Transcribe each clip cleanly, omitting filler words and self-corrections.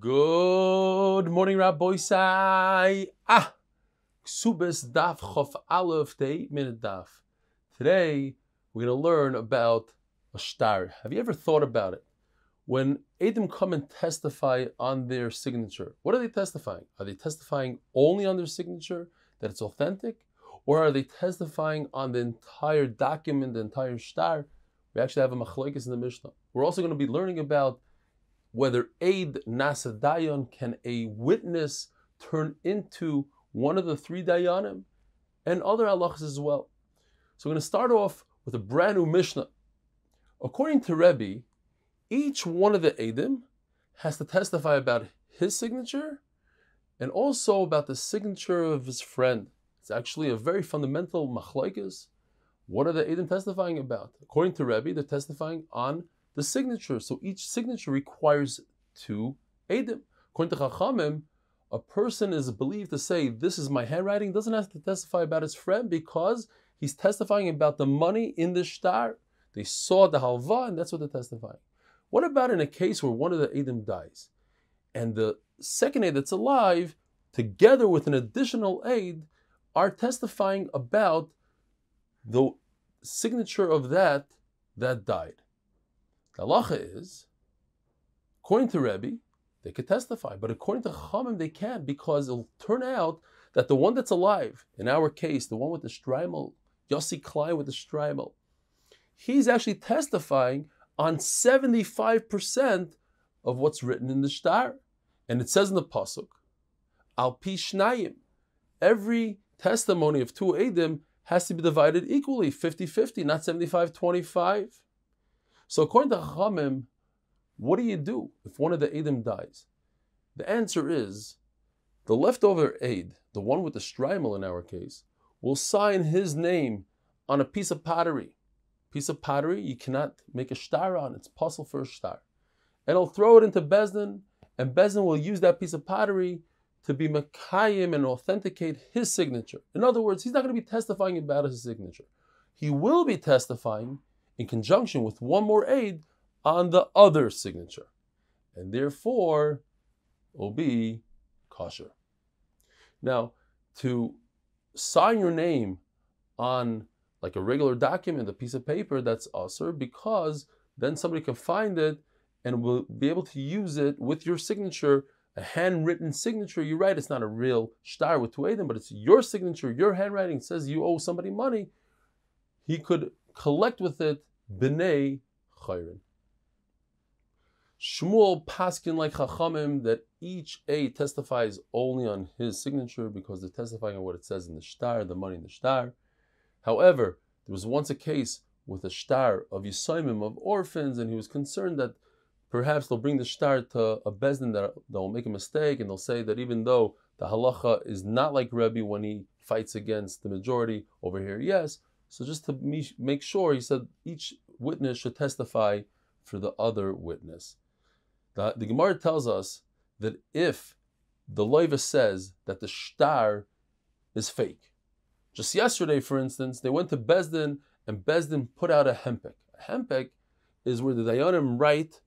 Good morning, Rabbi Sai. Kesubos Daf Chof Aleph, the 8-minute Daf. Today, we're going to learn about a shtar. Have you ever thought about it? When Edom come and testify on their signature, what are they testifying? Are they testifying only on their signature, that it's authentic? Or are they testifying on the entire document, the entire shtar? We actually have a machlokes in the Mishnah. We're also going to be learning about whether Eid Nasa Dayan, can a witness turn into one of the three Dayanim, and other halachas as well. So we're going to start off with a brand new Mishnah. According to Rebbe, each one of the Eidim has to testify about his signature and also about the signature of his friend. It's actually a very fundamental machlokes. What are the Eidim testifying about? According to Rebbe, they're testifying on the signature. So each signature requires two Eidim. According to Chachamim, a person is believed to say, this is my handwriting, doesn't have to testify about his friend because he's testifying about the money in the shtar. They saw the halva and that's what they're testifying. What about in a case where one of the Eidim dies and the second Eid that's alive, together with an additional Eid, are testifying about the signature of that died? The halacha is, according to Rebbe, they could testify, but according to Chachamim, they can't, because it'll turn out that the one that's alive, in our case, the one with the shtreimel, Yossi Klein with the shtreimel, he's actually testifying on 75% of what's written in the shtar. And it says in the pasuk, Al pi shnayim, every testimony of two Eidim has to be divided equally, 50-50, not 75-25. So according to Chachamim, what do you do if one of the Eidim dies? The answer is, the leftover Eid, the one with the shtreimel in our case, will sign his name on a piece of pottery. Piece of pottery you cannot make a shtar on, it's possible for a shtar. And he'll throw it into Bezdin, and Bezdin will use that piece of pottery to be makayim and authenticate his signature. In other words, he's not going to be testifying about his signature. He will be testifying in conjunction with one more Eid on the other signature. And therefore, will be kosher. Now, to sign your name on like a regular document, a piece of paper, that's asur, because then somebody can find it and will be able to use it with your signature, a handwritten signature. You're right, it's not a real shtar with two Eidim, but it's your signature, your handwriting. It says you owe somebody money. He could collect with it b'nei chayrin. Shmuel paskin like Chachamim that each Eid testifies only on his signature because they're testifying on what it says in the shtar, the money in the shtar. However, there was once a case with a shtar of Yisayimim, of orphans, and he was concerned that perhaps they'll bring the shtar to a bezdin that they'll make a mistake, and they'll say that even though the halacha is not like Rebbe when he fights against the majority, over here yes. So just to make sure, he said each witness should testify for the other witness. The Gemara tells us that if the loiva says that the shtar is fake, just yesterday, for instance, they went to Bezdin and Bezdin put out a hempek. A hempek is where the Dayanim write,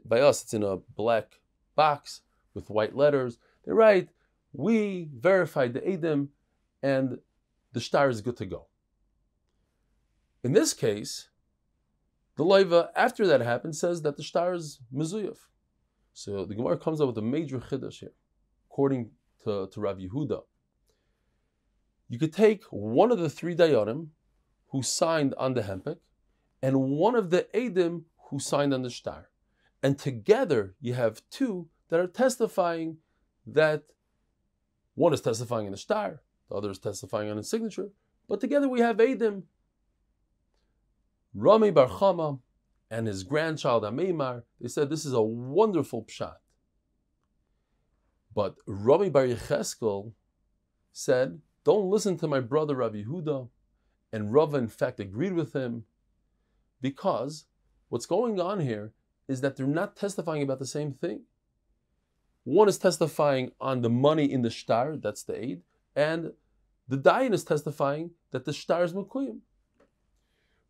by us it's in a black box with white letters. They write, we verified the Eidim and the shtar is good to go. In this case, the loiva, after that happened, says that the shtar is mezuyaf. So the Gemara comes up with a major chiddush here. According to Rav Yehuda, you could take one of the three Dayanim who signed on the hempek and one of the Eidim who signed on the shtar. And together you have two that are testifying that one is testifying in the shtar, the other is testifying on his signature, but together we have Eidim. Rami Bar Chama and his grandchild Ameimar, they said this is a wonderful pshat. But Rami Bar Yecheskel said, don't listen to my brother Rav Yehuda, and Rava in fact agreed with him, because what's going on here is that they're not testifying about the same thing. One is testifying on the money in the shtar, that's the Eid, and the Dayan is testifying that the shtar is mekuyim.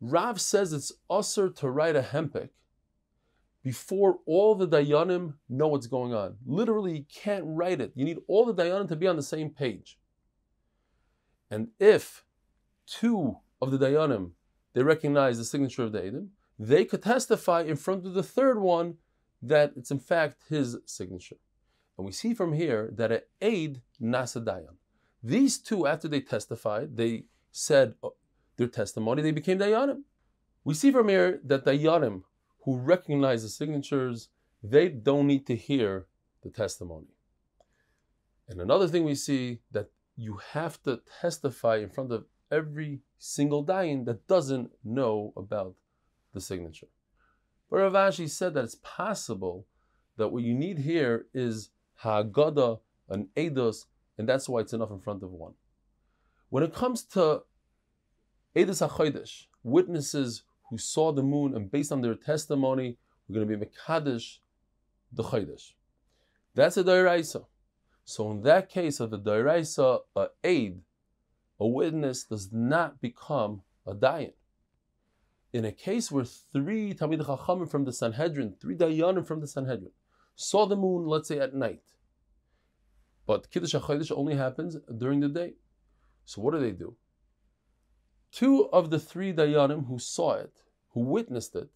Rav says it's asur to write a hempek before all the dayanim know what's going on. Literally, you can't write it. You need all the dayanim to be on the same page. And if two of the dayanim, they recognize the signature of the Eidim, they could testify in front of the third one that it's in fact his signature. And we see from here that an Eid nasa dayan. These two, after they testified, they said their testimony, they became dayanim. We see from here that dayanim who recognize the signatures, they don't need to hear the testimony. And another thing we see, that you have to testify in front of every single dayan that doesn't know about the signature. But Rav Ashi said that it's possible that what you need here is ha'agada, an eidos, and that's why it's enough in front of one. When it comes to eidos hachodesh, witnesses who saw the moon, and based on their testimony, we're going to be mekadesh the chodesh. That's a doraisa. So in that case of the doraisa, a aid, a witness, does not become a dayan. In a case where three Talmidei Chachamim from the Sanhedrin, three dayanim from the Sanhedrin, saw the moon, let's say at night, but Kiddush HaChodesh only happens during the day. So what do? Two of the three dayanim who saw it, who witnessed it,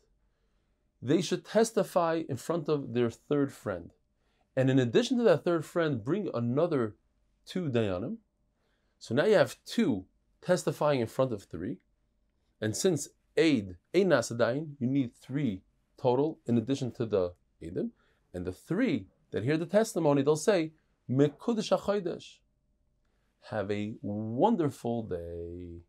they should testify in front of their third friend. And in addition to that third friend, bring another two dayanim. So now you have two testifying in front of three. And since Eid nasa dayan, you need three total in addition to the Eidim. And the three that hear the testimony, they'll say, Mekudesh HaChodesh. Have a wonderful day.